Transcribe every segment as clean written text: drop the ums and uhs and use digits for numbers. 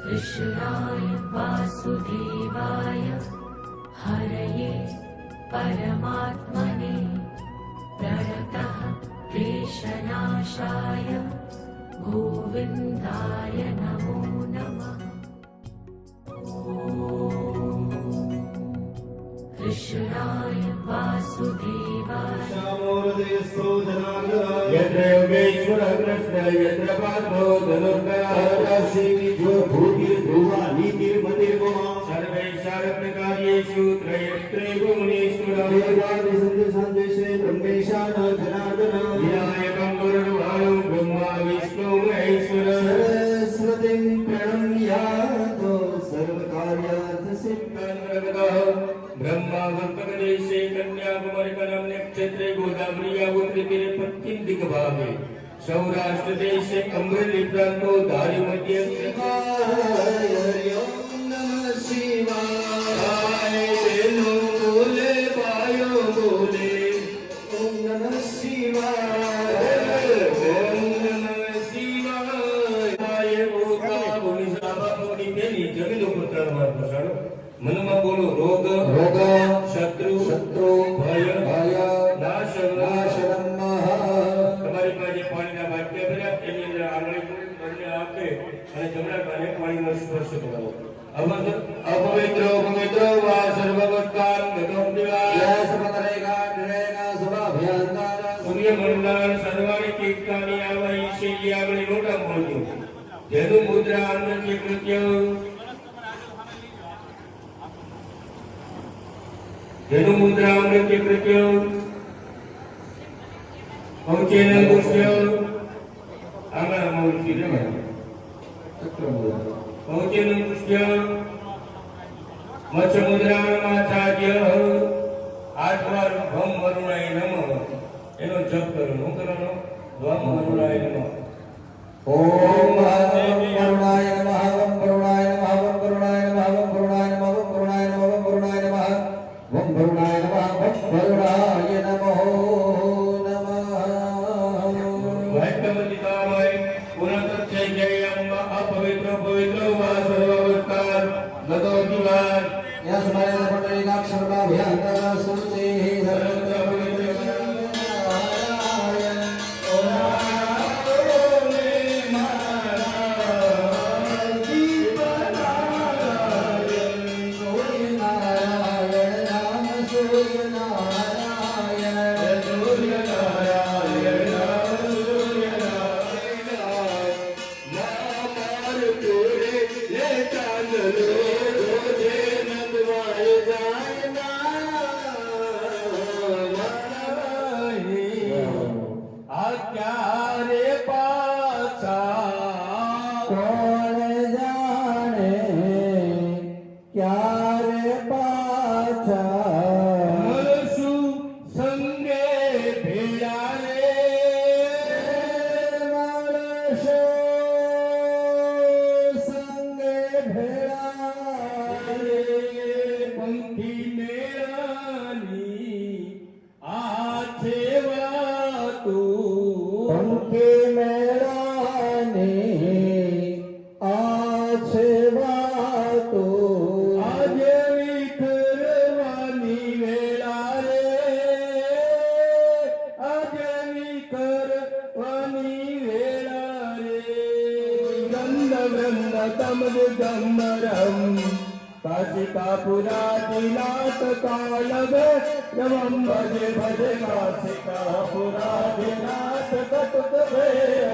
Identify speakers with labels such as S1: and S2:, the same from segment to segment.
S1: कृष्णाय वासुदेवाय हरये परमात्मने प्रणतः क्लेशनाशाय गोविन्दाय नमो नमः। कृष्णाय वासुदेवाय
S2: यत्र योगेश्वर कृष्ण यत्र पार्थो धनुर्धरो भूतिर्ध्रुवा नीतिर्मतिर्मम सर्वैश्चारप्रकार्येषु त्रयत्रैव मुनीश्वरः देवादिसन्देशे ब्रह्मेशान जनार्दन विनायकं गुरुर्भाणं ब्रह्मा विष्णु महेश्वरः सरस्वतीं प्रणम्यातो सर्वकार्यार्थसिद्धिं ब्रह्मा वर्तकदेशे कन्याकुमारिकरं नक्षत्रे गोदावरी तीरे पश्चिम दिग्भागे सौराष्ट्र देशे अमृतली प्रांतो धारी मध्य शिवाय बेनो बोले पायो बोले ओम नमः शिवाय ओम नमः शिवाय ओका भूमिशाबा भूमि तेनी जमीन ઉપર ત્રણ પ્રસારો મનમાં બોલો રોગ રોગ શત્રુ શત્રુ ભય ભય નાશ નાશનમ તમારી પાસે પાણીના વાક્ય ભર્યા એની અંદર આંગળી બંને આપે અને જમણા કાને પાણીનો સ્પર્શ કરો અપવિત્ર પવિત્ર વા સર્વવસ્કાર ગતમ દિવા સમતરેગા નિરેગા સુભાભ્યંતર સૂર્યમંડળ સર્વાણી તીર્થાની આવાઈ શૈલી આંગળી મોટા મોડ્યું જેનું મુદ્રા અન્નથી કૃત્ય જેનું મુદ્રા અમૃત્ય કૃત્ય પહોંચેન પુષ્ય આંગણા મૂર્તિ જમાય પહોંચેન પુષ્ય મચ્છ મુદ્રામાચાર્ય આઠવાર ભમ વરુણાય નમઃ એનો જપ કરવાનો હું કરવાનો ભમ વરુણાય નમઃ ઓમ વરુણાય નમઃ ઓમ વરુણાય નમઃ ઓમ વરુણાય નમઃ ઓમ વરુણાય નમઃ ઓમ વરુણાય નમઃ ઓમ વરુણાય નમઃ ઓમ વરુણાય નમઃ ઓમ વરુણાય નમઃ વાક્યવતિતામય પુનઃતચ્છૈયમ અપવિત્ર પવિત્ર વા સર્વવસ્કાર ગતો દિવાર યસ્મય પટૈકાક્ષરમા ભ્યંતર સુચિ સર્વત્ર પવિત્ર નારાયણ ઓમ काशिकापुरादिनाथ कालवे नमं भजे भजे काशिकापुरादिनाथ कटुतवे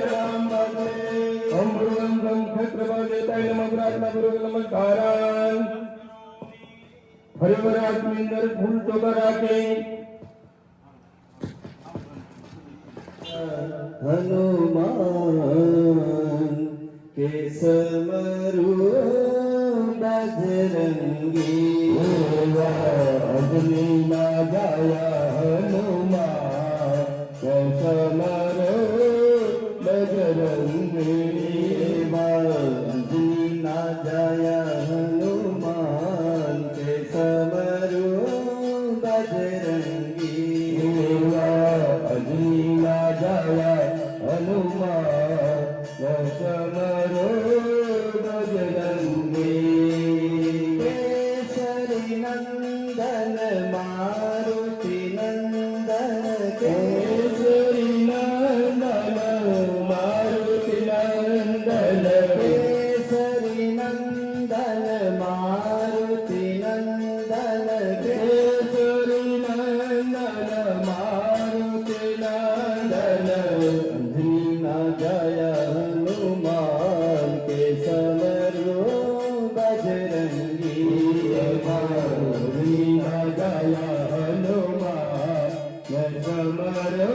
S2: राम भजे ओम भृगं गं क्षत्रभजेताय नमः प्रार्थना नमस्कारान हरिवर आत्मेंद्र फूल टोकरा के हनुमान के समरू बजरंगी अग्नि ना जाया हनुमान समरो बजरंगी अग्नि ना जाया हनुमान के समरो बजरंगी अग्नि ना जाया हनुमान समरो बजरंगी કેસરી નંદન મારુતિ નંદન કેસરી નંદન મારુતિ નંદન અંજના જય હનુમાન કે સમરો બજરંગી અંજના જય હનુમાન કે સમરો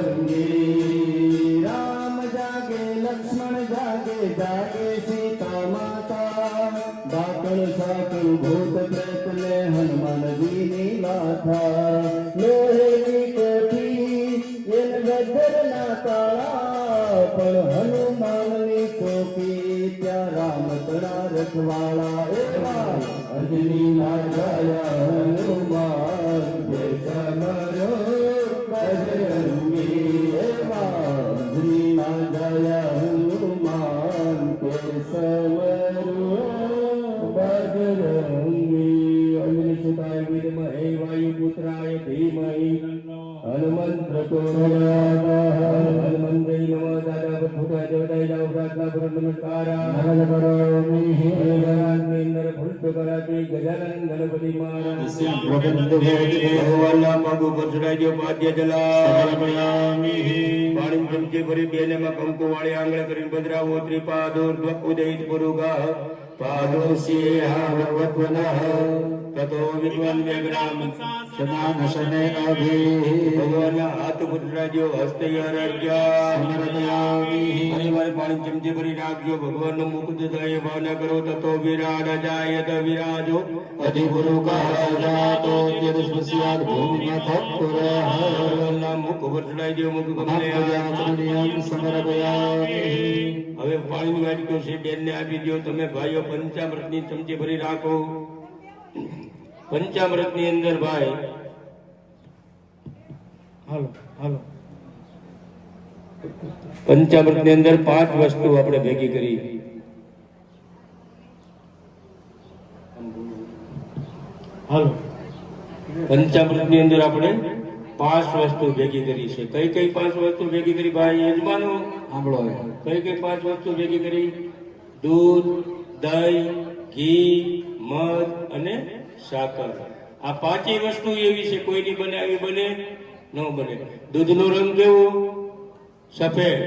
S2: બજરંગી રામ જાગે લક્ષ્મણ જાગે જાગે સીતા માતા દાતણ સાકળ ભૂત પ્રેત ને હનુમાનજીની માથા લોહેની કોઠી એન ગજર ના તાળા પણ હનુમાનની ચોકી ત્યાં રામ તણા રખવાળા એવા અંજની ના જયા હનુમાન જે સમરો બજરંગી એવા અંજની ના જયા હનુમાન કે સમરો બજરંગી અંજની સુતાય વિદ્મહે વાયુપુત્રાય ધીમહિ હનુમંત પ્રચોદયાત હનુમંતૈ નમઃ દાદા ભૂતાય દેવતાય જાઓ પ્રાર્થના કરો નમસ્કારા નરદ કરોમિ ગજાનંદ ભૂત કરાતે ગજાનંદ ગણપતિ મહારાજ ભગવાનના પગ ઉપર ચડાઈ દો પાદ્ય જલા પાણી ચમચી ભરી બેલેમાં કંકુ વાળી આંગળ કરીને પધરાવો ત્રિપાદો ઉદયિત પુરુગા પાદોસ્યેહા ભગવત્વનઃ તતો વિદ્વાન વેગરામ સદાનશને અભી ભગવાનના હાથ ઉપર ચડાજો હસ્તે અર્ઘ્યા સમર્પયામિ પરિવાર પાણી ચમચી ભરી રાખજો ભગવાનનો મુકુદ થાય ભાવના કરો તતો વિરાડ જાયત વિરાજો અધિપુરુકા જાતો યદસ્મસ્યાદ ભૂમિમાં થપુર ભગવાનના મુખ ઉપર ચડાજો મુખ કમલે સમર્પયામિ હવે પાણીની વાટકો છે બેનને આપી દો તમે ભાઈઓ પંચામૃતની ચમચી ભરી રાખો પંચામૃતની અંદર ભાઈ પંચામૃતની અંદર 5 વસ્તુ આપણે ભેગી કરી પંચામૃતની અંદર આપણે 5 વસ્તુ ભેગી કરી છે કઈ કઈ 5 વસ્તુ ભેગી કરી ભાઈ યજમાનો સાંભળો કઈ કઈ 5 વસ્તુ ભેગી કરી દૂધ દહીં ઘી મધ અને સાકર આ 5 વસ્તુ એવી છે કોઈની બને આવી બને ન બને દૂધનો રંગ કેવો સફેદ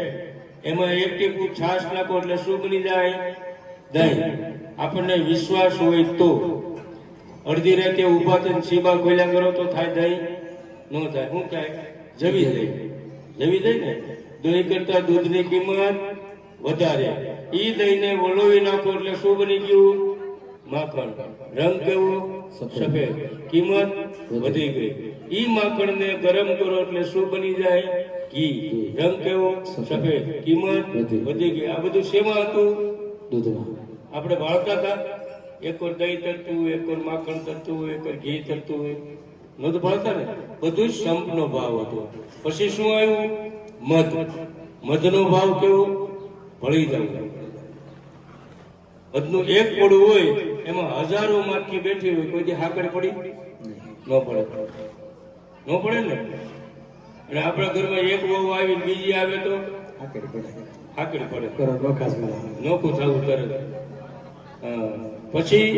S2: એમાં 1 ટીપું છાશ નાખો એટલે શું બની જાય દહીં આપણને વિશ્વાસ હોય તો અડધી રાતે ઊભા થઈને સીબા ખોલ્યા કરો તો થાય દહીં ન થાય શું થાય જવી જાય ને દહીં કરતા દૂધની કિંમત વધારે ઈ દહીંને વલોવી નાખો એટલે શું બની ગયું માખણ રંગ કેવો સફેદ કિંમત વધી ગઈ ઈ માખણને ગરમ કરો એટલે શું બની જાય ઘી રંગ કેવો સફેદ કિંમત વધી ગઈ આ બધું શેમાં હતું દૂધમાં આપણે ભાળતા હતા એક વાર દહીં તરતું એક વાર માખણ તરતું એક વાર ઘી તરતું હોય નહોતું ભાળતા ને બધું જ સંપનો ભાવ હતો પછી શું આવ્યું મધનો ભાવ કેવો ભળી જાય મધનું એક પડું હોય એમાં હજારો માખી બેઠી હોય કોઈ દી હાકડ પડી ન પડે ને અને આપણા ઘરમાં એક વહુ આવી બીજી આવે તો હાકડ પડે નોખું થવું તરત પછી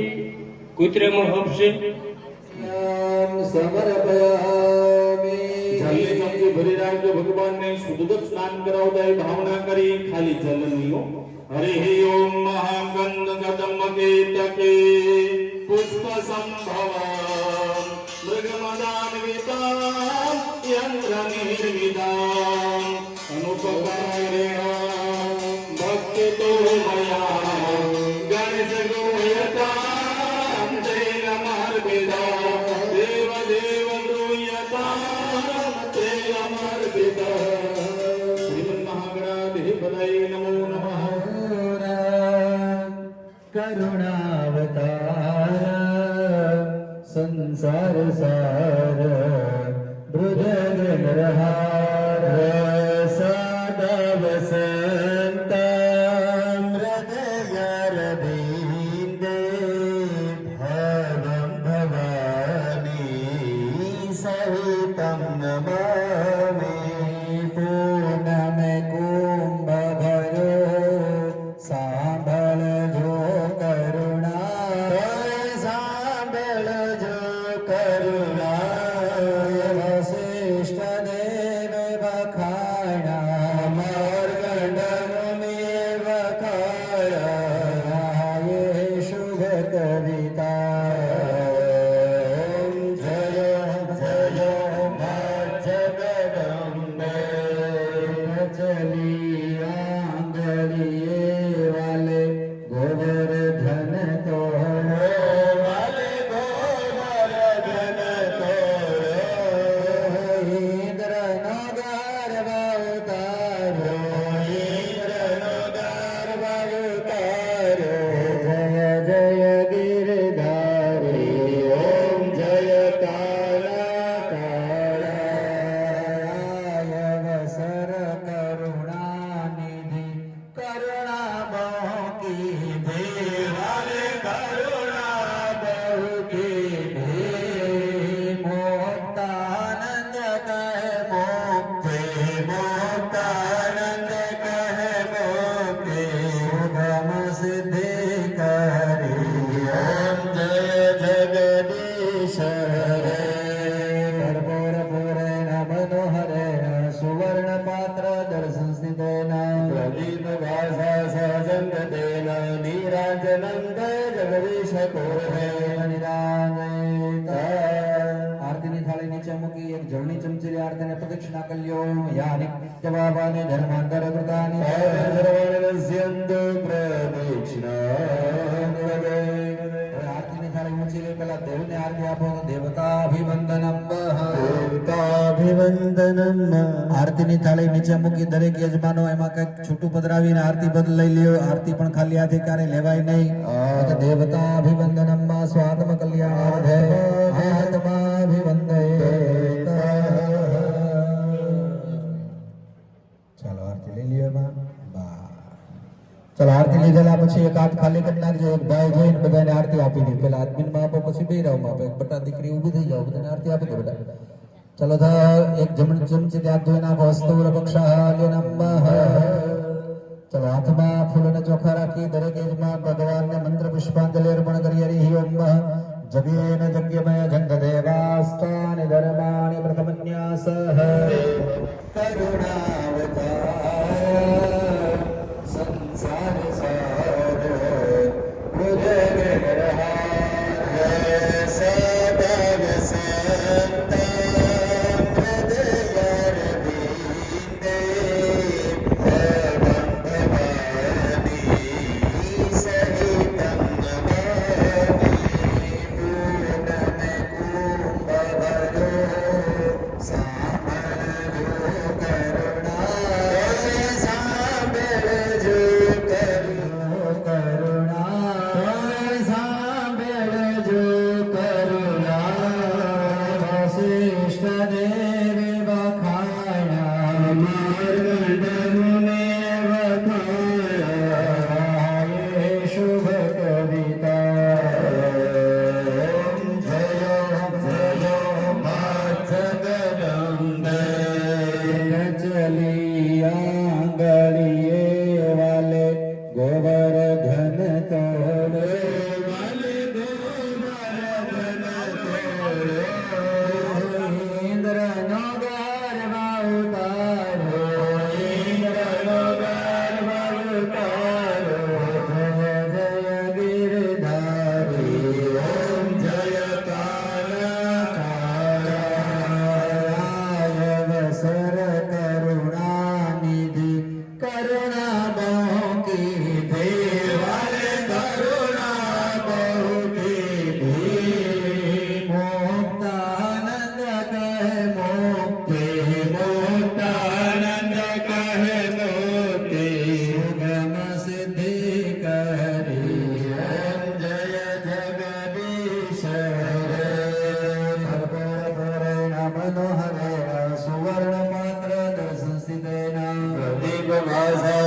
S2: કૂતરામાં હપશે સમર્પયામિ ભરી રાખજો ભગવાનને શુદ્ધ સ્નાન કરાવતા ભાવના કરી ખાલી જલ નહીં હરિ ઓમ મહાગંધ કદમ કેતકે પુષ્પ સંભવ મૃગમદાન્વિતા યંત્ર નિર્મિતા અનુપકારેણ ભક્તિ તો મયા ગણેશ ગોયતા જૈન માર્ગેદા દેવ દેવ દ્રુયતા જૈન માર્ગેદા શ્રીમન મહાગણાધિપતયે નમો નમઃ કરુણાવતાર સંસાર સાર બૃજગ નરહાર સદા વસંતા મૃદયરવિંદે ભવં ભવાની સહિતં નમામિ પૂર્ણમ કુંભ ભરો નંદ જગદીશ
S3: આરતીની થાળી નીચે મૂકી એક જળની ચમચી આરતીને પ્રદક્ષિણા કર્યો યાની જવાબાને ધર્માંતર કૃતાની આરતીની થાળી મૂકી લે પેલા દેવને આરતી આપો દેવતાભિવંદનમ આરતીની થાળી નીચે મૂકી દરેક યજમાનો એમાં કઈક છૂટું પધરાવીને આરતી બદ લઈ લ્યો આરતી પણ ખાલી હાથે ક્યારે લેવાય નહીં દેવતાભિવંદનમ સ્વાત્મ કલ્યાણાર્થે આત્માભિવંદે ચાલો આરતી લઈ લ્યો એમાં ચાલો આરતી લીધેલા પછી એક હાથ ખાલી કરી નાખજો એક ભાઈ જોઈને બધાને આરતી આપી દે પેલા આદમીમાં આપો પછી બે રાવમાં આપો એક બટા દીકરી ઊભી થઈ જાવ બધાને આરતી આપી દો બેટા ચલો થા એક જમણી ચમચી હાથ ધોઈ નાખો હસ્તૌર પક્ષાલ્ય નમઃ ચલો હાથમાં ફૂલોને ચોખા રાખી દરેક યજમાન ભગવાનને મંત્ર પુષ્પાંજલિ અર્પણ કરી હરિ ઓમ જગેન જગ્યમય જંગ દેવાસ્તાનિ ધર્માણિ પ્રથમન્યાસઃ કરુણાવતાર સંસાર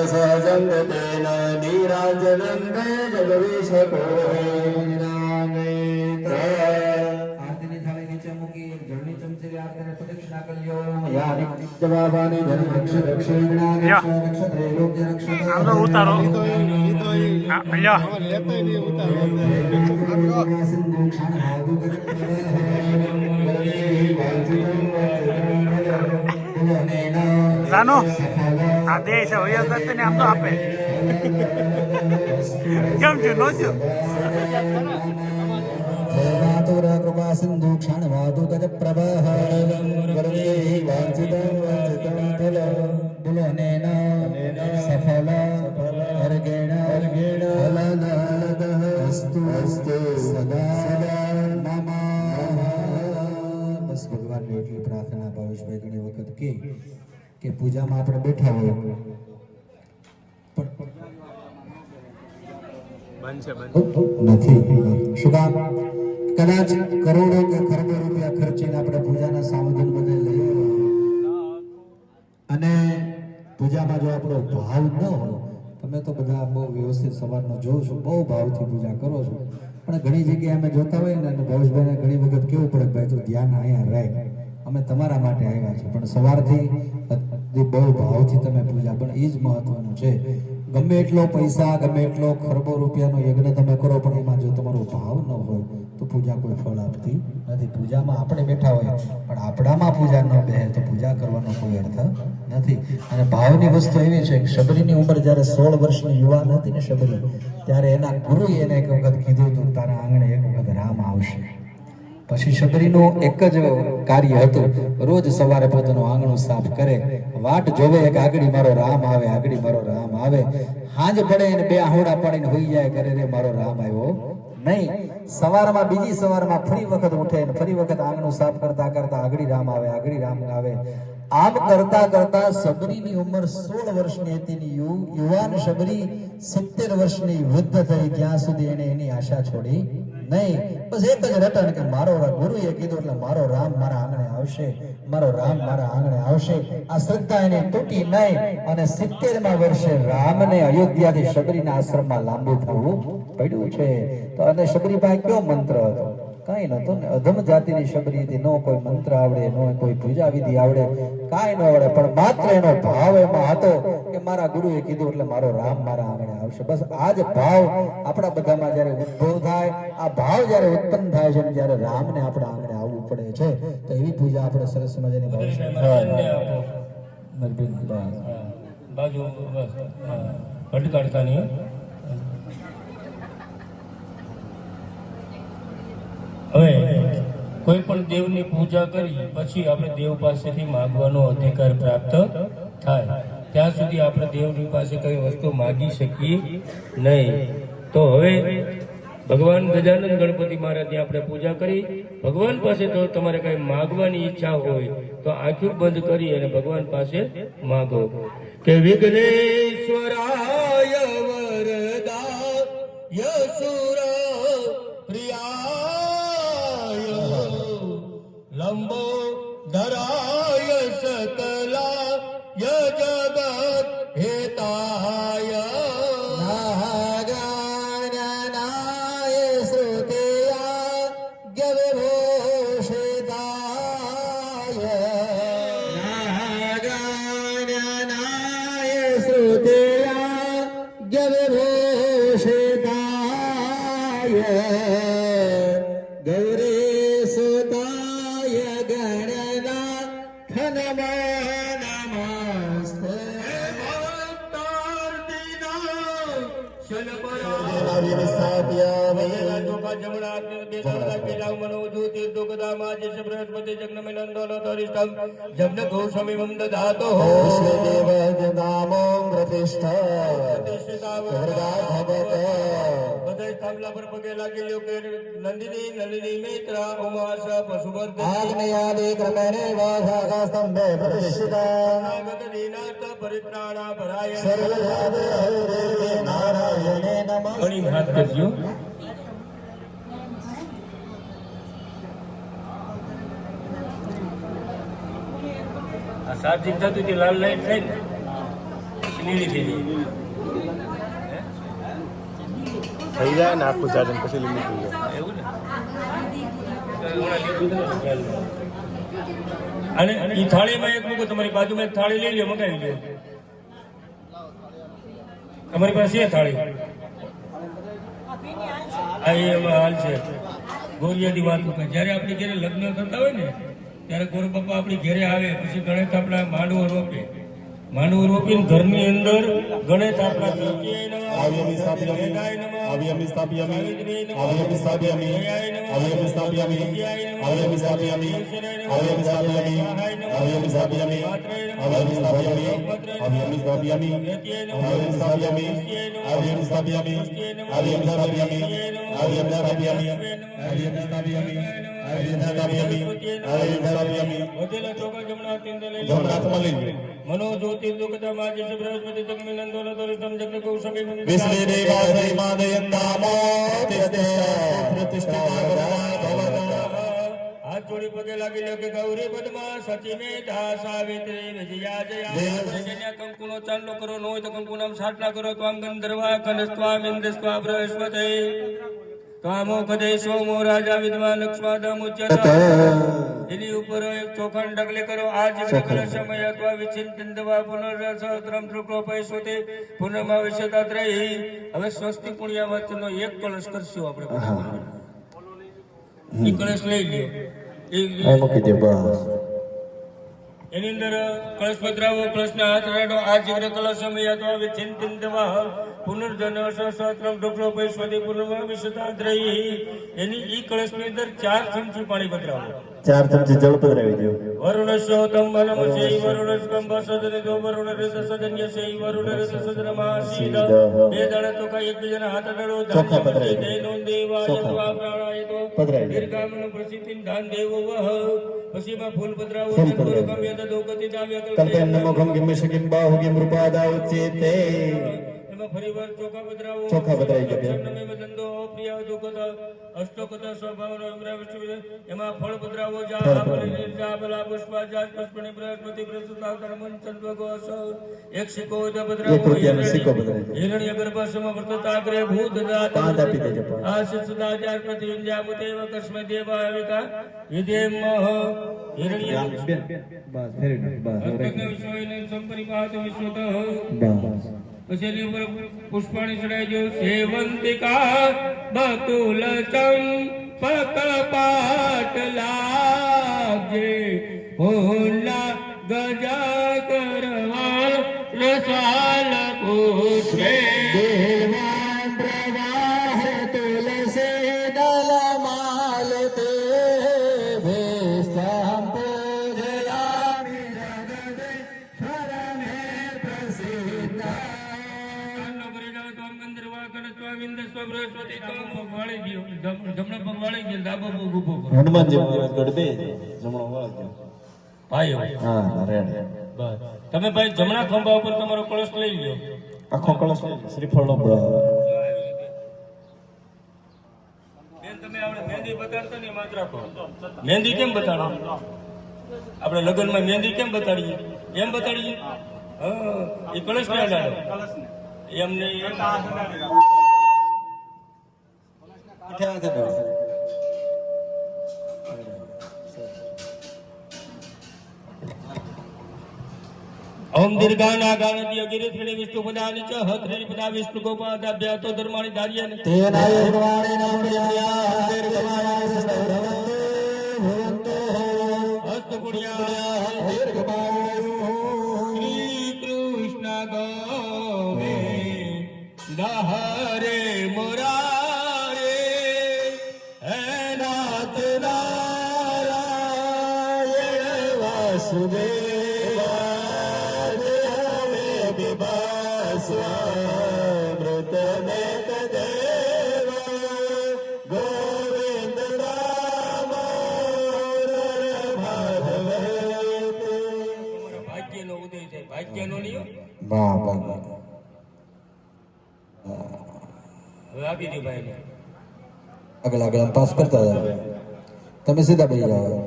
S3: સાર આરતીની થાળી નીચે મૂકી એક જળની ચમચી આરતીને પ્રદક્ષિણા કર્યો યાની જવાબાને ધર્મ રક્ષ રક્ષેણા રક્ષ ત્રૈલોક્ય રક્ષ
S4: આમનો ઉતારો જાનો આ દે છે હોય કરતે ને આમ તો આપે કેમ છે નો છે
S3: માતુર કૃપા સિંધુ ક્ષણ વાદુ ગજ પ્રવાહ વરદે વાંચિતં વાંચિતં ફલ બુલનેન સફલ અર્ગેણ ફલદાનદ અસ્તુ અસ્તુ સદા મમ બસ ભગવાનની એટલી પ્રાર્થના ભાવેશભાઈ ઘણી વખત કે પૂજામાં આપણે બેઠા હોય નથી શું કામ કદાચ કરોડો કે ખરબો રૂપિયા ખર્ચીને આપણે પૂજાના સામગ્રી બધે લઈએ અને પૂજામાં જો આપણો ભાવ ન હોય તમે તો બધા બહુ વ્યવસ્થિત સવારનો જોઉં છું બહુ ભાવથી પૂજા કરો છો પણ ઘણી જગ્યાએ અમે જોતા હોય ને અને ભાવેશભાઈને ઘણી વખત કેવું પડે ભાઈ તો ધ્યાન અહીંયા રહે અમે તમારા માટે આવ્યા છીએ પણ સવારથી બહુ ભાવથી તમે પૂજા પણ એ જ મહત્વનું છે ગમે એટલો પૈસા ગમે એટલો ખરબો રૂપિયાનો યજ્ઞ તમે કરો પણ એમાં જો તમારો ભાવ ન હોય તો પૂજા કોઈ ફળ આપતી નથી. પૂજામાં આપણે બેઠા હોય પણ આપણામાં પૂજા ન બેહે તો પૂજા કરવાનો કોઈ અર્થ નથી. અને ભાવની વસ્તુ એવી છે કે શબરીની ઉંમર જ્યારે 16 વર્ષની યુવાન હતી ને શબરી, ત્યારે એના ગુરુએ એને એક વખત કીધું હતું તારા આંગણે એક વખત રામ આવશે. પછી શબરીનું એક જ કાર્ય હતું, રોજ સવારે પોતાનું આંગણું સાફ કરે, વાટ જોવે એક આગળી મારો રામ આવે, આગળી મારો રામ આવે. હાંજ પડે એને બે આહોડા પાડીને હોઈ જાય કરે રે મારો રામ આવ્યો નહીં. સવારમાં બીજી સવારમાં ફરી વખત ઉઠે ને ફરી વખત આંગણું સાફ કરતા કરતા આગળી રામ આવે, આગળી રામ આવે. આમ કરતા કરતા શબરીની ઉંમર 16 વર્ષની હતી. યુવાન શબરી 70 વર્ષની વૃદ્ધ થઈ, ત્યાં સુધી એને એની આશા છોડી નહીં. બસ એક જ રટન કે મારો ગુરુએ કીધું એટલે મારો રામ મારા આંગણે આવશે, મારો રામ મારા આંગણે આવશે. આ શ્રદ્ધા એને તૂટી નહીં અને 70મા વર્ષે રામને અયોધ્યાથી શબરીના આશ્રમમાં લાંબુ થવું પડ્યું છે. તો અને શબરીભાઈ કયો મંત્ર હતો? કાંઈ નતો ને. અધમ જાતિની શબરી હતી, નો કોઈ મંત્ર આવડે, નો કોઈ પૂજા વિધિ આવડે, કાંઈ ન આવડે, પણ માત્ર એનો ભાવ એમાં હતો કે મારા ગુરુએ કીધું એટલે મારો રામ મારા આંગણે આવશે. બસ આ જ ભાવ આપણા બધામાં જ્યારે ઉદ્ભવ થાય, આ ભાવ જ્યારે ઉત્પન્ન થાય છે ને જ્યારે રામને આપણા આંગણે આવવું પડે છે, તો એવી પૂજા આપણે સરસ મજાની
S2: બાજુ ભટકાડતા નહીં. હવે કોઈ પણ દેવની પૂજા કરી પછી આપણે દેવ પાસેથી માંગવાનો અધિકાર પ્રાપ્ત થાય, ત્યાં સુધી આપણે દેવની પાસે કઈ વસ્તુ માગી શકીએ નહીં. તો હવે ભગવાન ગજાનન ગણપતિ મહારાજની આપણે પૂજા કરી. ભગવાન પાસે તો તમારે કઈ માગવાની ઈચ્છા હોય તો આંખો બંધ કરી અને ભગવાન પાસે માગો કે વિઘ્નેશ્વરાય વરદા યસુરા પ્રિયાય લંબો ધરાય સકલા ય જગત હેતાય નાગાનનાય શ્રુતયા ગવિભૂષિતાય નાગાનનાય શ્રુતયા ગવિભૂષિતાય ગૌરી સુતાય ગણના ખનમો નમસ્તે નંદિની નલિની મિત્રા ઉમાશા પશુભદ્ર ક્રમેણે વાઘાસ્તંભે પ્રતિષ્ઠિતા દીનાથ પરિત્રાણા ભરાય નારાયણે નમઃ. ઘણી હાથ કરજો. આ સાર્જિક થતું હતી લાલ લાઈટ થઈ ને લીલી થઈ
S5: થઈ જાય ને આખું ચાર્જિંગ પછી લીલી થઈ જાય
S2: એવું ને. અને એ થાળીમાં એક મૂકો, તમારી બાજુમાં એક થાળી લઈ લો, મગાવી લો. અમારી પાસે છે થાળી, આ એમાં હાલ છે. ગોરિયાની વાત જયારે આપણી ઘરે લગ્ન કરતા હોય ને ત્યારે ગોર બાપા આપણી ઘરે આવે, પછી ગણેશ આપણા માંડવો રોપે. માંડવો રોપીને ઘરની અંદર ગણેશ આપણા મનોજ્યોતિ દુઃખતા માજી બૃહસ્પતિ જગમિનંદોલ દોરિતમ જગ્ન કૌશમી વિશ્વે દેવાદિ માદયંતામો પ્રતિષ્ઠિતા હાથ જોડી પગે લાગી લો કે ગૌરી પદ્મા સચી મેધા સાવિત્રી વિજયા જયા કંકુનો ચાંદલો કરો ન હોય તો કંકુનામ સાટના કરો તો આમ ગંધર્વા કનસ્ત્વામ ઇન્દ્રસ્ત્વા બૃહસ્પતિ કામો કદે સોમો રાજા વિદ્વાન લક્ષ્માદમ ઉચ્ચતા એની ઉપર એક ચોખાની ડગલે કરો આ જ સમય અથવા વિચિંતન દવા પુનર્સહસ્ત્રમ શુક્લો પૈસોતે પુનર્મા વિશતાત્રય. હવે સ્વસ્તિ પુણ્યાવતનો એક કળશ કરશું આપણે. એ કળશ લઈ લ્યો.
S3: મૂકી દે બસ.
S2: એની અંદર કળશ પધરાવો, કળશના હાથ રાડો આ જીગ્ર કળશ સમય અથવા વિચિંતન દવા પુનર્જન સહસ્ત્રમ શુક્લો પૈસોતે પુનર્મા વિશતાત્રય. એની ઈ કળશની અંદર 4 ચમચી પાણી પધરાવો.
S3: 4 ચમચી જળ પધરાવી દો.
S2: વરુણસ્યોતમ વનમસે વરુણસ્કમ વસદનિદો વરુણરિત સદન્યસે વરુણરિત સદનમાસીદ. બે દાણા ચોખા એકબીજાના હાથ અડાડો.
S3: ચોખા પધરાવી દો.
S2: દેનો દેવાય સ્વા પ્રાણાય તો
S3: પધરાવી દો.
S2: દીર્ઘામન પ્રસિદ્ધિ દાન દેવો વહ. પછીમાં ફૂલ પધરાવો.
S3: ફૂલ પધરાવી દો.
S2: ગમ યદ દોગતિ દાવ્ય
S3: કલ્પયમ નમોઘમ ગિમ્મિષકિમ બાહુગિમ રૂપાદા ઉચ્ચેતે.
S2: એમાં ફરીવાર ચોખા પધરાવો.
S3: ચોખા પધરાવી દો.
S2: જન્નમે વદંતો પ્રિય દુઃખદ અષ્ટોકત સ્વભાવનો ઇમ્રા વિષ્ણુ. એમાં ફળ પધરાવો. જા બલિ જા બલા પુષ્પા જા પુષ્પની બૃહસ્પતિ પ્રસુતા કર્મન ચંદ્રગો અસ. એક સિક્કો પધરાવો.
S3: 1 રૂપિયાનો સિક્કો પધરાવી દો.
S2: હિરણ્ય ગર્ભસમ વર્તતાગ્રે ભૂત દાત
S3: 5 આપી દેજો. 5
S2: આશિષ સદાચાર પ્રતિવિંદ્યામુતેવ કસ્મૈ દેવાયવિકા વિધેમઃ. હિરણ્ય
S3: બસ ફેરી બસ
S2: વિશ્વૈન સંપરિપાત વિશ્વતઃ.
S3: બસ.
S2: પછી એની ઉપર પુષ્પાણી ચડાઈ દો. સેવંતિકા બતુલ ચંપક પાટ લાગે ભોલા ગજા કરવા રસાલ પુષ્પે.
S3: દેવાન પ્રવાહ તુલસી દલ માલતે ભેસ્તાં પૂજયામિ જગદેશ્વર મે પ્રસિદ્ધા.
S2: જમણો પગ વાળી ગયો, ડાબો પગ ઉભો કરો.
S3: હનુમાનજી મહારાજ ગઢબે જમણો વાળો ગયો.
S2: ભાઈઓ
S3: હા રેડ.
S2: બસ તમે ભાઈ જમણા ખંભા ઉપર તમારો કળશ લઈ લ્યો.
S3: આખો કળશ શ્રીફળનો
S2: બેન તમે આપણે મહેંદી બતાડતા ને માત્ર રાખો. મહેંદી કેમ બતાડો? આપણે લગ્નમાં મહેંદી કેમ બતાડીએ? એમ બતાડીએ. હા એ કળશ ને અડાડો. એમ નહીં. ઓમ દીર્ઘાના ગાનદ્ય ગિરિશ્રેણી વિષ્ણુ પદાની ચ હત્રેણી પદા વિષ્ણુ ગોપાદાભ્યા તો ધર્માણી ધાર્યાને
S3: તેનાય ભગવાને નમઃ દીર્ઘમાયા સદરવંતે ભવંતો
S2: હસ્તપુણ્યા
S3: દીર્ઘમાયુ.
S2: શ્રી કૃષ્ણ ગોવે દહરે મુરારે હે નાથ
S3: નારાયણ વાસુદેવા દેવે વિભાસ્વામૃત મેક દેવા ગોવિંદ રામ માધવે.
S2: ભાગ્યનો ઉદય થાય. ભાગ્યનો નહીં.
S3: વાહ વાહ વાહ.
S2: હવે આપી દે ભાઈને.
S3: આગળ આગળ પાસ કરતા જાઓ. તમે સીધા બેસી જાઓ.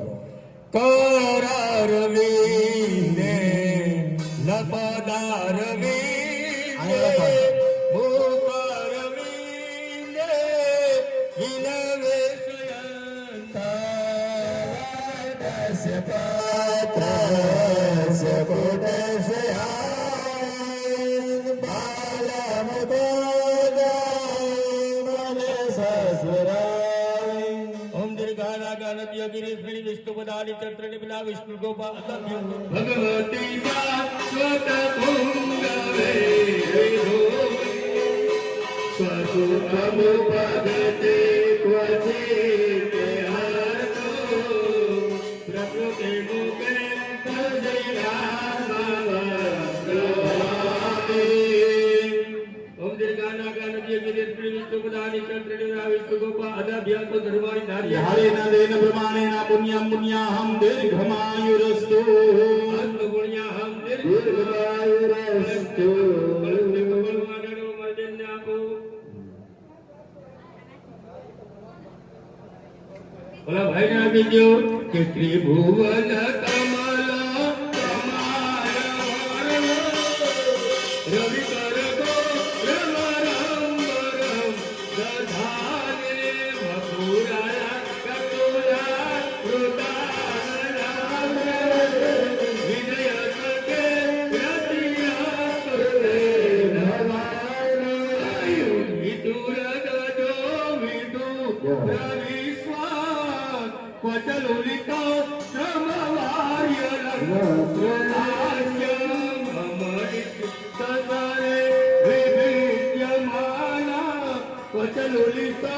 S2: કરરવીને લપદારવીને મુકરવીને વિનવે
S3: સ્વયંતસ્ય પાત્રસ્ય પુટસ્ય બાલમ
S2: ઓમ દીર્ઘાના ગાનદ્ય ગિરિશ્રેણી વિષ્ણુ પદાની ચત્રણી બિલા વિષ્ણુ ગોપાલ
S6: ભગવતી શાશ્વત પુંગવે સ્વસુખમ પગતે ક્વચિત હરતો પ્રકૃતિ મુખે
S2: ઓમ દીર્ઘાના ગાનદ્ય ગિરિશ્રેણી વિષ્ણુ પદાની ચત્રણી બિલા વિષ્ણુ ગોપાલ અદાભ્યા તો ધર્માણી ધાર્યા
S6: હરેન દેન પ્રમાણેન પુણ્યમ પુણ્યાહમ દીર્ઘમાયુરસ્તુ
S2: પુણ્યાહમ
S6: દીર્ઘમાયુરસ્તુ.
S2: ઓલા ભાઈ ને આપી દો કે ત્રિભુવન કમલ રવિ કર ગોરમ क्वचलुलिता श्रमवार्य लग्नास्य मम इत्तरे विविद्यमाना क्वचलुलिता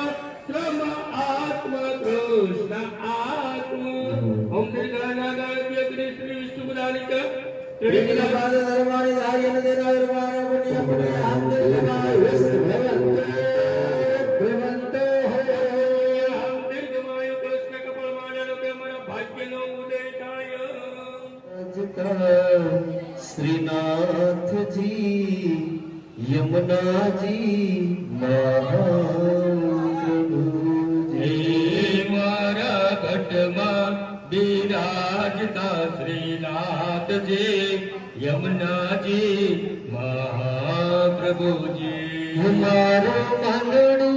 S2: श्रम आत्म कृष्ण आत्म ओम दीर्घनादाय श्री विष्णुपदानिक
S3: श्रीनाथ जी यमुना जी महाप्रभु
S2: हे मारा घटमा विराजता श्रीनाथ जी यमुना जी महाप्रभु जी
S3: हमारो मंगड़ू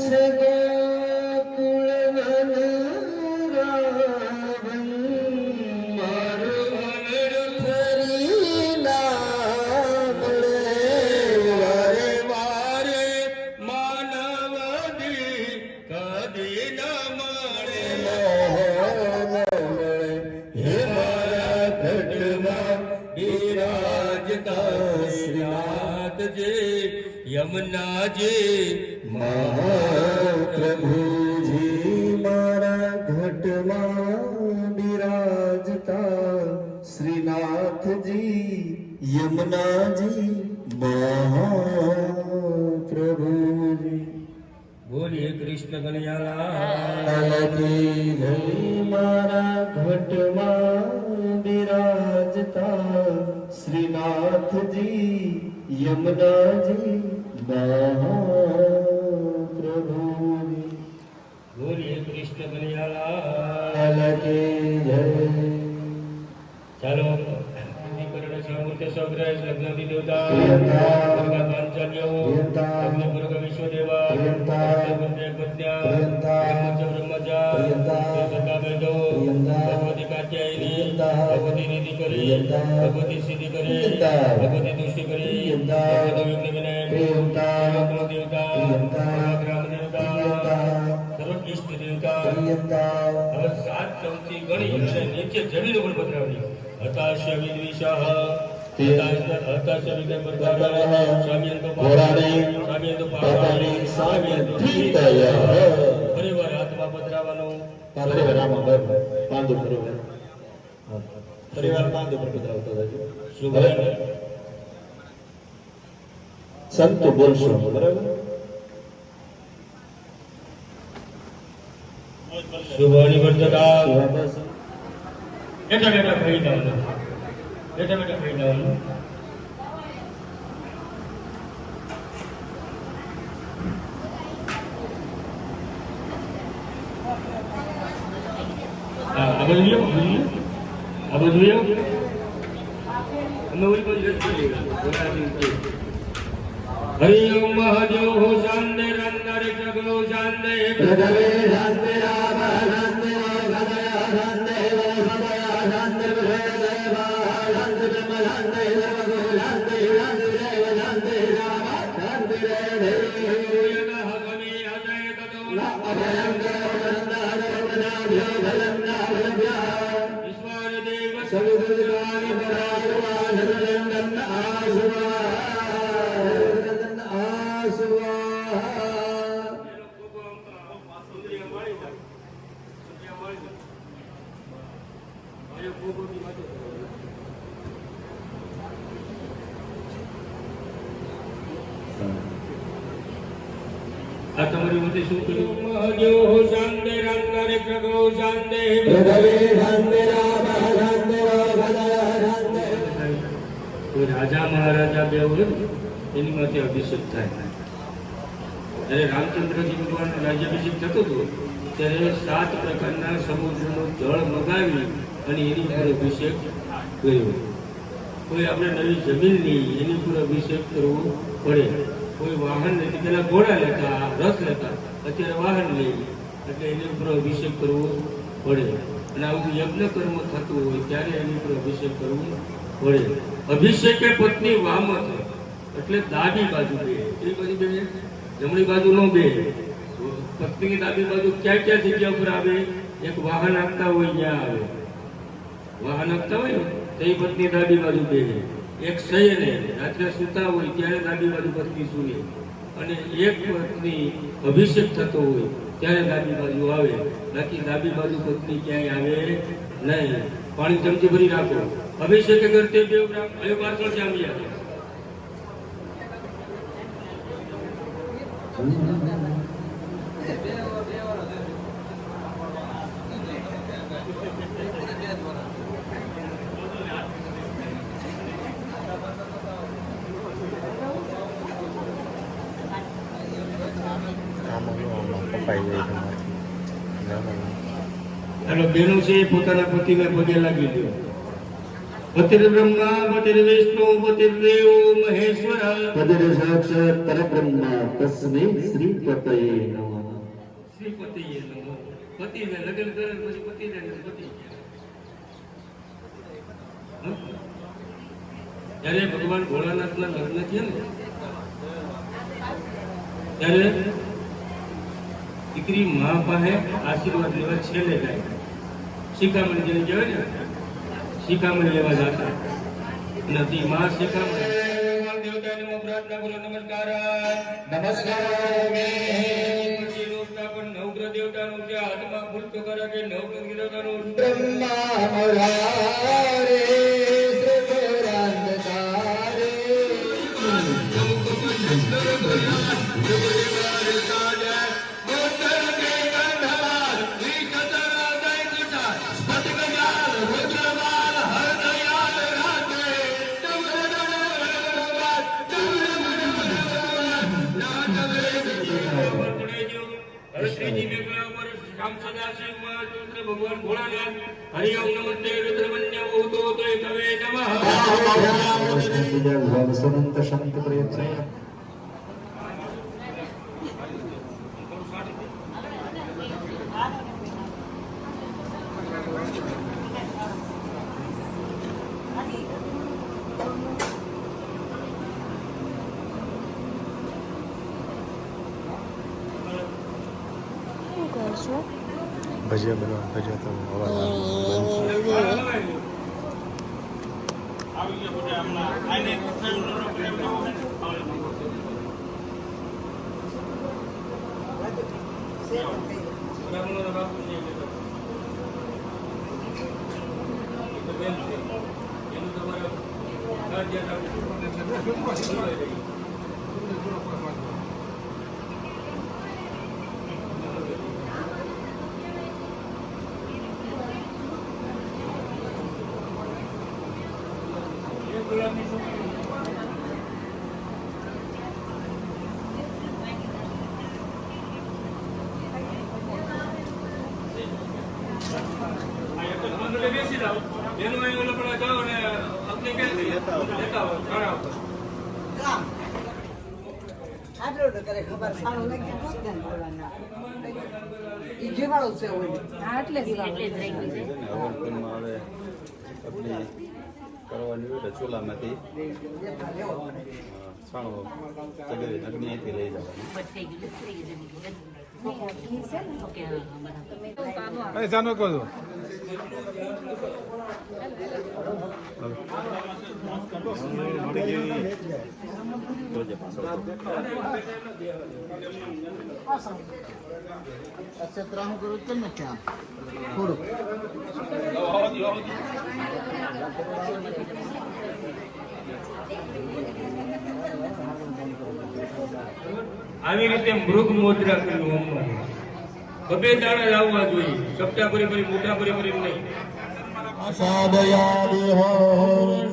S3: छे गोकुल वन रावण मारो मंगड़ू थरी नाम ले
S2: वारे वारे मानव दी कदी न मारे
S3: हे मारा घटमा
S2: विराजता श्रीनाथ जी यमुना जी
S3: महाप्रभु जी मारा घटमा विराजता श्रीनाथ जी यमुना जी महाप्रभु जी
S2: बोलिए कृष्ण कन्हैया
S3: की जय मारा घटमा विराजता श्रीनाथ जी यमुना जी महाप्रभु जी
S2: बोलिए कृष्ण कन्हैया
S3: की जय
S2: ચાલો કરણ સમૂર્તિ સગ્રહ લગ્નથી દેવતા
S3: પ્રિયંતા.
S2: દુર્ગા પાંચાલ્યો
S3: પ્રિયંતા.
S2: અગ્નિપુરક વિશ્વદેવા
S3: પ્રિયંતા.
S2: પત્ની પત્ન્યા
S3: પ્રિયંતા.
S2: બ્રહ્મચ બ્રહ્મચા
S3: પ્રિયંતા.
S2: સદા વેદો
S3: પ્રિયંતા.
S2: ભગવતી કાત્યાયની
S3: પ્રિયંતા.
S2: ભગવતી નિધિ કરી
S3: પ્રિયંતા.
S2: ભગવતી સિદ્ધિ કરી
S3: પ્રિયંતા.
S2: ભગવતી તુષ્ટિ કરી
S3: પ્રિયંતા.
S2: ભગવતી વિઘ્ન વિનાયક
S3: પ્રિયંતા.
S2: સર્વગ્રહ દેવતા
S3: પ્રિયંતા.
S2: ગ્રામ દેવતા
S3: પ્રિયંતા.
S2: સર્વ ઇષ્ટ દેવતા
S3: પ્રિયંતા
S2: હવે સાત ચમચી ગણી અને નીચે જમીન ઉપર પધરાવી હતાશ્ય વિદ્વિષાઃ હતાશ્ય વિદ્ય પરદારઃ શામ્યંતો
S3: ઘોરાણે
S2: શામ્યંતો
S3: પાપાણે
S2: શામ્યંતો
S3: ધીતય
S2: ફરીવાર હાથમાં પધરાવાનો
S3: પરિવાર આમાં બરાબર પાંદુ બરોબર પરિવાર પાંદુ પર પધરાવતો રહેજો
S2: શુભ
S3: સંતો બોલશો બરાબર
S2: શુભની વર્તતા
S3: બસ
S2: બેઠા બેઠા ખાઈ જવાનું બેઠા બેઠા ખાઈ જવાનું આ બધું લ્યો આ બધું લ્યો અમે ઓલી બાજુ જતી હરિ ઓમ મહાદેવ હો શાંતિ રંગરે જગો શાંતિ
S3: પ્રગવે શાંતિ રામ શાંતિ ભગયા શાંતિ ભગયા શાંતિ ભગયા શાંતિ બ્રહ્મ શાંતિ સર્વગો શાંતિ શાંતિ દેવ શાંતિ રામ શાંતિ રે અભયં સવિદુર્ગાનિ પરાયમાન નંદન આસુવા
S2: આ તમારી વચ્ચે શું કર્યું મહાદેવ હો શાંતિ રંગરે જગો શાંતિ
S3: પ્રગવે શાંતિ રામ શાંતિ ભગયા શાંતિ
S2: કોઈ રાજા મહારાજા બે હોય એની માથે અભિષેક થાય જ્યારે રામચંદ્રજી ભગવાનનો રાજ્યાભિષેક થતો હતો ત્યારે 7 પ્રકારના સમુદ્રનું જળ મગાવી અને એની ઉપર અભિષેક કર્યો. કોઈ આપણે નવી જમીન નહીં એની ઉપર અભિષેક કરવો પડે. કોઈ વાહન નથી, પેલા ઘોડા લેતા રથ લેતા, અત્યારે વાહન લઈ એટલે એની ઉપર અભિષેક કરવો પડે. અને આવું યજ્ઞ કર્મ થતું હોય ત્યારે એની ઉપર અભિષેક કરવો પડે. અભિષેક એ પત્ની વામ છે એટલે ડાબી બાજુ બે, એ બાજુ બે, જમણી બાજુ નો બે. પત્નીની ડાબી બાજુ ક્યાં ક્યાં જગ્યા ઉપર આવે એક વાહન આપતા હોય ત્યાં આવે, વાહન આપતા હોય ને તો એ પત્ની ડાબી બાજુ બેસે. એક શયને રાત્રે સૂતા હોય ત્યારે ડાબી બાજુ પત્ની સૂવે, અને એક પત્ની અભિષેક થતો હોય ત્યારે ડાબી બાજુ આવે. બાકી ડાબી બાજુ પત્ની ક્યાંય આવે નહીં. પાણી ચમચી ભરી રાખો. અભિષેક કરતે દેવ હવે પાછળ જામ્યા.
S5: કપાઈ જાય તમારે.
S2: ચાલો બેનો છે પોતાના પતિને પગે લાગી દો. પતિર્બ્રહ્મા પતિર્વિષ્ણુ પતિર્દેવ મહેશ્વર
S3: પતિર સાક્ષાત પરબ્રહ્મ તસ્મૈ શ્રી પતયે નમઃ.
S2: શ્રી પતિએ નમઃ. પતિને લગ્ન કરે પછી પતિને પતિ. જ્યારે ભગવાન ભોળાનાથના લગ્ન થયા ને ત્યારે દીકરી મા પાસે આશીર્વાદ લેવા છેલ્લે જાય. શિખામણી જેને કહેવાય ને, શિખામણી લેવા જતા નથી. મા શિખામણી દેવતાને પ્રાર્થના કરો. નમસ્કાર નવગ્રહ દેવતાનું છે હાથમાં ફૂલ તો કરે કે નવગ્રહ દેવતાનું ભગવાન ભોળાનાથ. હરિઓમ નમસ્તે રુદ્રમન્ય ભૂતો તો કવે નમઃ.
S3: સંત શાંતિ પ્રયત્ન.
S5: ભજીયા બનાવવા ભજીયા તો અવાજ
S4: આવી ગયા બધા હમણાં આઈને
S2: બેસી જાઓ. એનું અહીં ઓલો પણ જાઓ ને આપણે ક્યાંથી લેતા આવો ખાણા ઉપર.
S5: કરવાની હોય તો ચૂલામાંથી છાણો ચગરી અગ્નિ અહીંથી લઈ જવાનું. જાનો કહો
S3: ત્રાણું કરું કેમ નથી આમ થોડુંક
S2: આવી રીતે મૃગ મુદ્રા કરવું. બબે દાણા લાવવા જોઈએ. સપ્તાહ કરી મોટા કરી નહીં.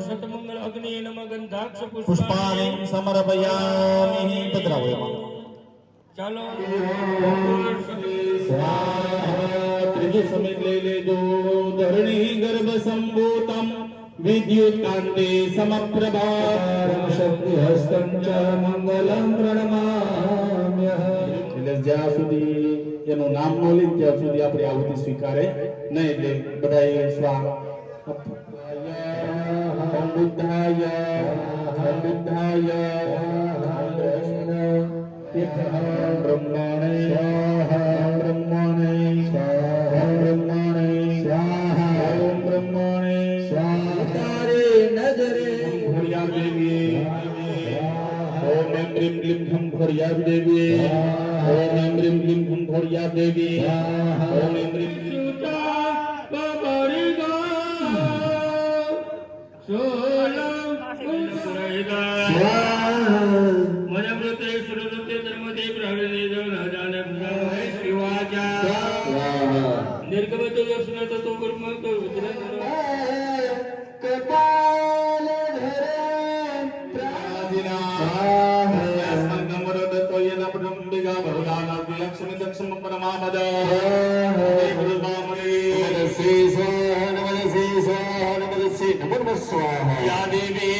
S2: સતમંગલ અગ્નિ નમઃ ગંધાક્ષ
S3: પુષ્પાણીમ સમર્પયામિ. પધરાવો એમાં.
S2: ચાલો
S6: ત્રીજો સમિત લઈ લેજો. ધરણી ગર્ભ સંભૂતમ વિદ્યુતાંતે સમપ્રભા
S3: શક્તિ હસ્તં ચ મંગલં પ્રણમામ્યહં.
S6: એટલે જ્યાં સુધી એનું નામ ન લે ત્યાં સુધી આપણે આહુતિ સ્વીકારે નહીં. એટલે બધા સ્વાહ ઓમ બુદ્ધાય ઓમ બુદ્ધાય બ્રહ્મણે બ્રહ્મણે कुंठोड़िया देवी ओम ऐं ह्रीं क्लीं कुंठोड़िया देवी ओम ऐं ह्रीं क्लीं लक्ष्मी दक्षम परमामद या देवी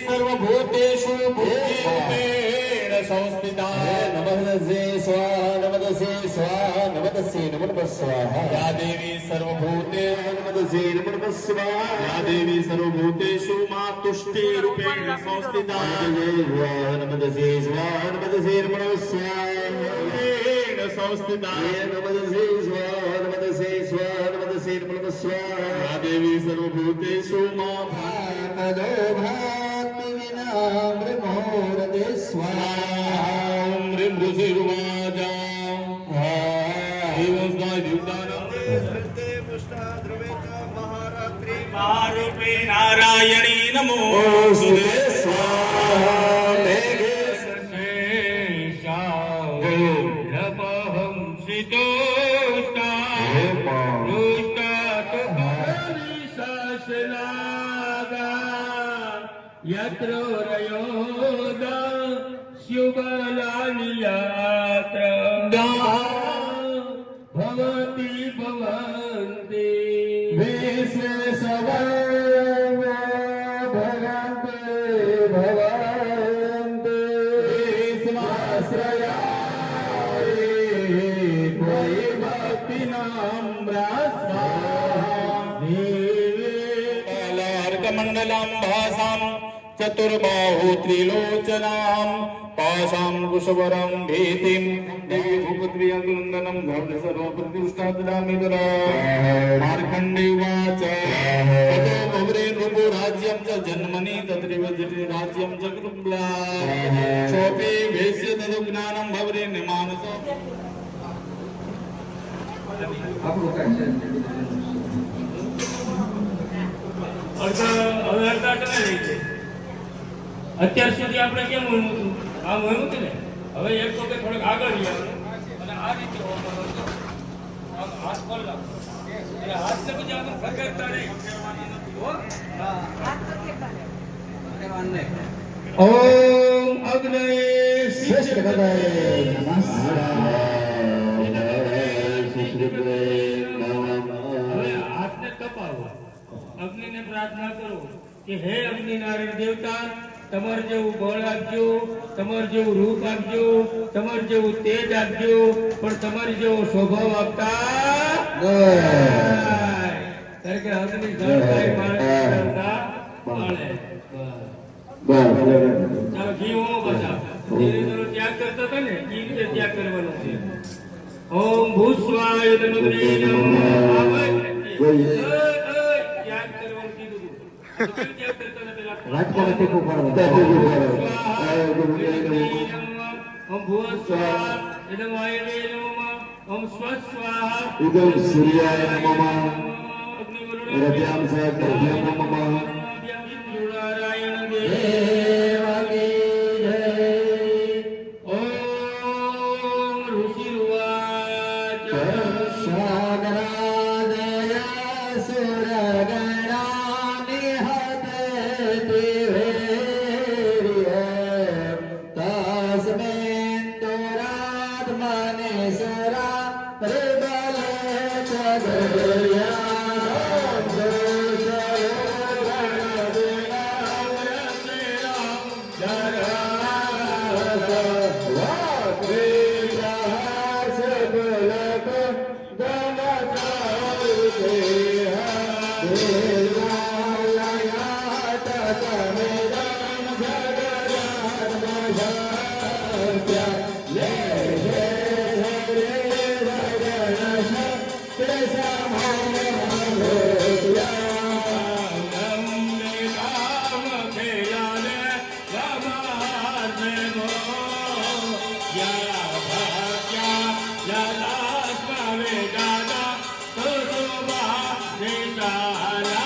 S6: सर्वभूतेषु बुद्धिरूपेण संस्थिता नमस्ते स्वाहा नमस्ते स्वाहा नमस्ते नमः स्वाहा या देवी सर्वभूतेषु नमस्ते नमः स्वाहा या देवी सर्वभूतेषु मा तुष्टिरूपेण संस्थिता नमस्ते स्वाहा नमस्ते नमः स्वाहा संस्थिता नमस्ते स्वाहा नमस्ते स्वाहा नमस्ते नमः स्वाहा या देवी सर्वभूतेषु मा भागो भाति विनाम्रमोरदे स्वाहा ह्रीं ऋषिर्वाजा एवं स्वाहा महारूपे नारायणी नमो स्वाहा यत्रोरयोगा शुभलानियात्र भवति भवन्ति विश्वेशवैव भगन्ते भवन्ति विश्वाश्रयाय त्वयि भक्तिनाम्रा स्वाहा भासाम् चतुर्बाहु त्रिलोचनां पाशां कुशवरं भीतिं देवी भूपत्रियन्दनं धर्म सर्वप्रतिष्ठा ददामि दरा मार्कण्डेय उवाच ततो भवरे नृपो राज्यं च जन्मनि तत्रैव जठे राज्यं च कृत्वा सोऽपि वेश्य ततो ज्ञानं भवरे निमानस
S7: અત્યાર સુધી આપણે કેમ હોયું હતું આમ હોયું હતું ને હવે એક તો કે થોડુંક આગળ જવાનું અને આ રીતે હાથ પર રાખો એટલે હાથને પછી આપણે ફરકતા નહીં ઓમ અગ્નય
S3: શ્રેષ્ઠ ભગવાન નમસ્કાર
S7: હવે હાથને તપાવો અગ્નિને પ્રાર્થના કરો કે હે અગ્નિ નારાયણ દેવતા તમાર જેવું બળ આપજો તમાર જેવું રૂપ આપજો તમાર જેવું તેજ આપજો પણ તમારી જેવો સ્વભાવ આપતા કારણ કે અગ્નિ જળકાય માણસ ચાલો ઘી હોમો બચાવ ત્યાગ કરતો હતો ને એ રીતે ત્યાગ કરવાનો છે ઓમ ભૂસ્વાય નમઃ ત્યાગ કરવાનું કીધું
S3: રાજકોટ કો કરો
S7: ઓમ ભૂસ્વાહ ઇદં વાયવે નમઃ ઓમ સ્વસ્વાહ
S3: ઇદં સૂર્યાય નમઃ રત્યામ સત્યમ નમઃ
S7: નારાયણ દેવકી જય ઓમ ઋષિર્વાચ
S3: સાગરાદય સુરગણા
S7: या भाग्या या लास्मा वेदाना तो शोभा देशाला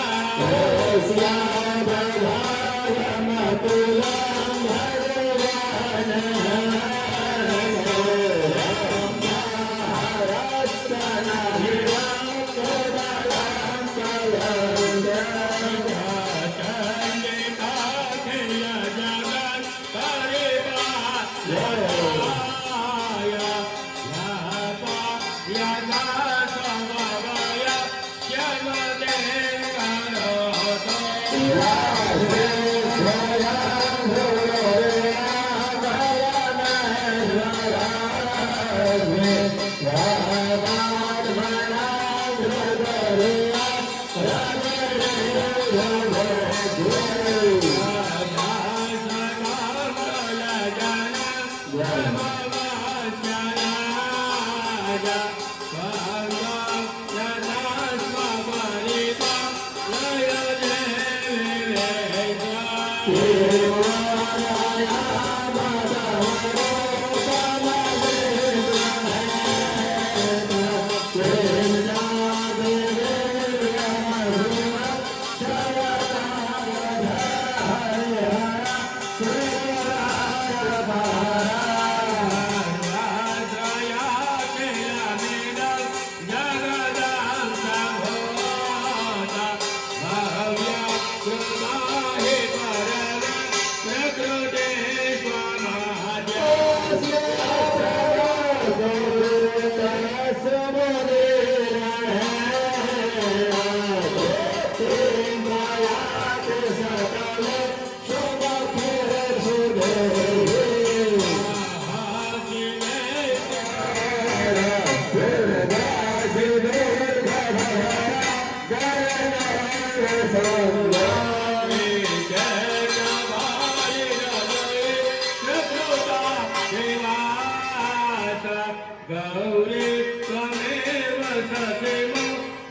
S7: गौरी त्वमेव सदेव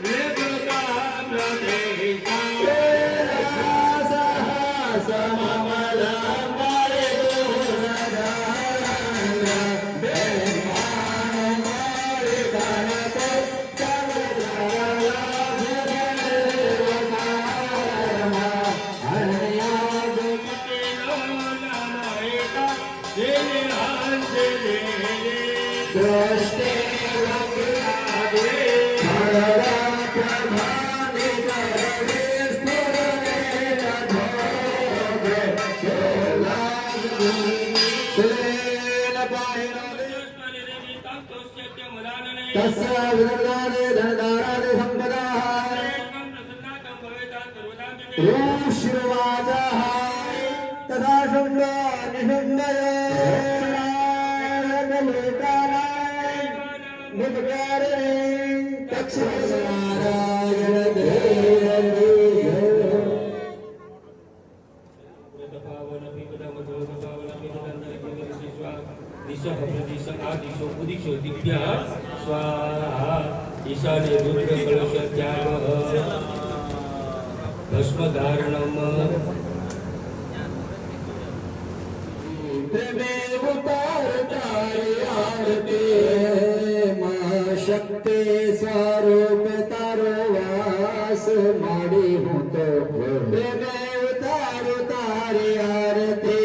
S7: रेखता प्रदेशा
S3: तथा
S7: ईशान्य रुद्र कलश त्याग भस्म धारणम
S3: शक्ति स्वरूप तारो वास माड़ी हूँ तो उतारो तारी आरती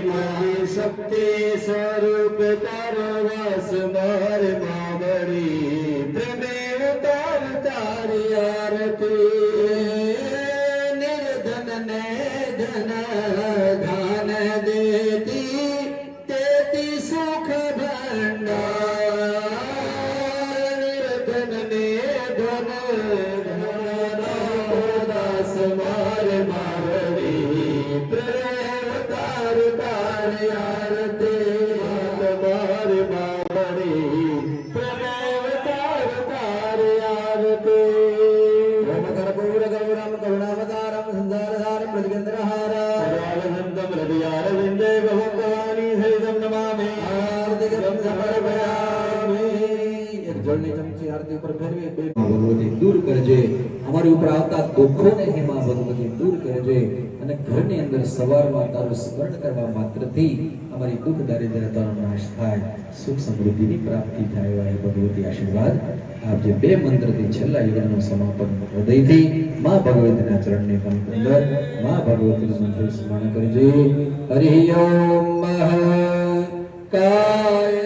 S3: माँ शक्ति स्वरूप तारो वास मार मावरी उतार तारी आरती निर्धन ने धन धान देती तेती सुख भंडार निर्धन ने धन दास मार मावरी तार तार आरती मार मावरी तार तार आरती कर्पूरगौरम करुणावतारम संसारधारम प्रतिगंधरहारम हृदयारविंदे भगवानी सहितं नमामि हार्दिकं समर्पयामि। જળની ચમચી આરતી ઉપર ફેરવી બે ભગવતી દૂર કરજે અમારી ઉપર આવતા દુઃખોને હે માં ભગવતી દૂર કરજે અને ઘરની અંદર સવારમાં તારું સ્મરણ કરવા માત્રથી અમારી દુઃખ દારિદ્રતાનો નાશ થાય સુખ સમૃદ્ધિની પ્રાપ્તિ થાય એવા હે ભગવતી આશીર્વાદ આપજે બે મંત્રથી છેલ્લા યજ્ઞનું સમાપન હૃદયથી માં ભગવતીના ચરણની અંદર માં ભગવતીનું મંત્ર સ્મરણ કરજે હરિ ઓમ કાયસ્મે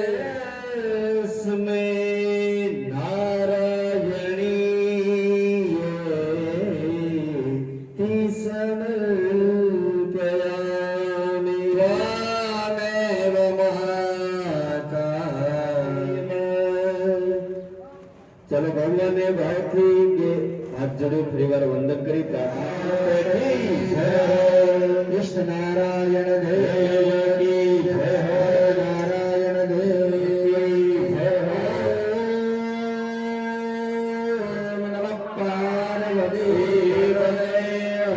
S2: चलो भगवान ने भाव थी के हाथ जोड़ो परिवार वंदन करी प्रार्थना कृष्ण नारायण देव की जय हो नारायण देव की जय हो नमः पार्वती पते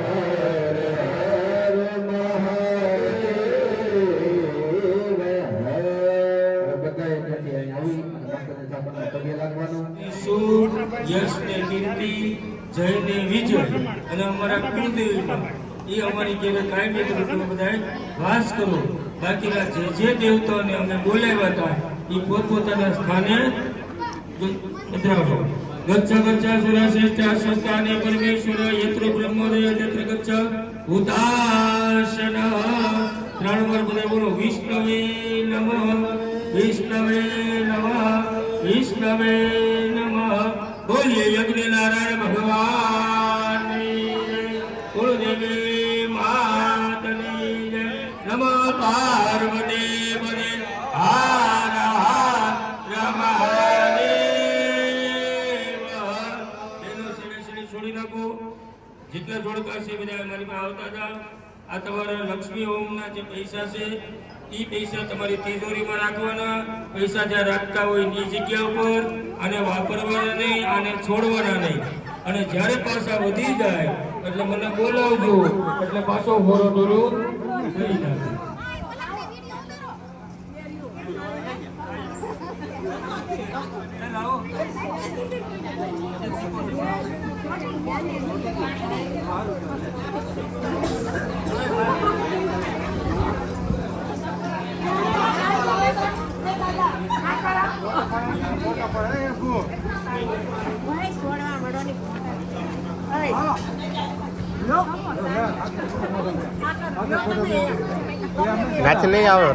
S2: हर हर महादेव हर बताए जल्दी आई આપણને પગે લાગવાનું
S7: સુખ યશ ને કીર્તિ જય ને વિજય અને અમારા કુળદેવીમાં એ અમારી ઘેરે કાયમી તમે બધાએ વાસ કરો બાકીના જે દેવતાઓને અમે બોલાવ્યા હતા એ પોતપોતાના સ્થાને પધરાવો ગચ્છ ગચ્છ સુરાશ્રેષ્ઠ સ્વસ્થાને પરમેશ્વર યત્ર બ્રહ્મોદય તત્ર ગચ્છ ભૂતાશન ત્રણ વાર બધા બોલો વિષ્ણવે નમઃ વિષ્ણવે નમઃ વિષ્ણવે નમઃ બોલીએ યજ્ઞ નારાયણ ભગવાન કુળદેવી માતની જય નમઃ પાર્વતી પદે હર હર મહાદેવ એનો શરીર છોડી નાખો જેટલા જોડકા છે બધા મારી પાસે આવતા હતા આ તમારા લક્ષ્મી હોમના જે પૈસા છે એ પૈસા તમારી તિજોરીમાં રાખવાના પૈસા જ્યાં રાખતા હોય એ જગ્યા ઉપર અને વાપરવાના નહીં અને છોડવાના નહીં અને જ્યારે પાછા વધી જાય એટલે મને બોલાવજો એટલે પાછો હોરો ડોરો થઈ જાય
S5: નાચ નહીં આવે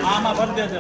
S6: આમાં ભરી દેશે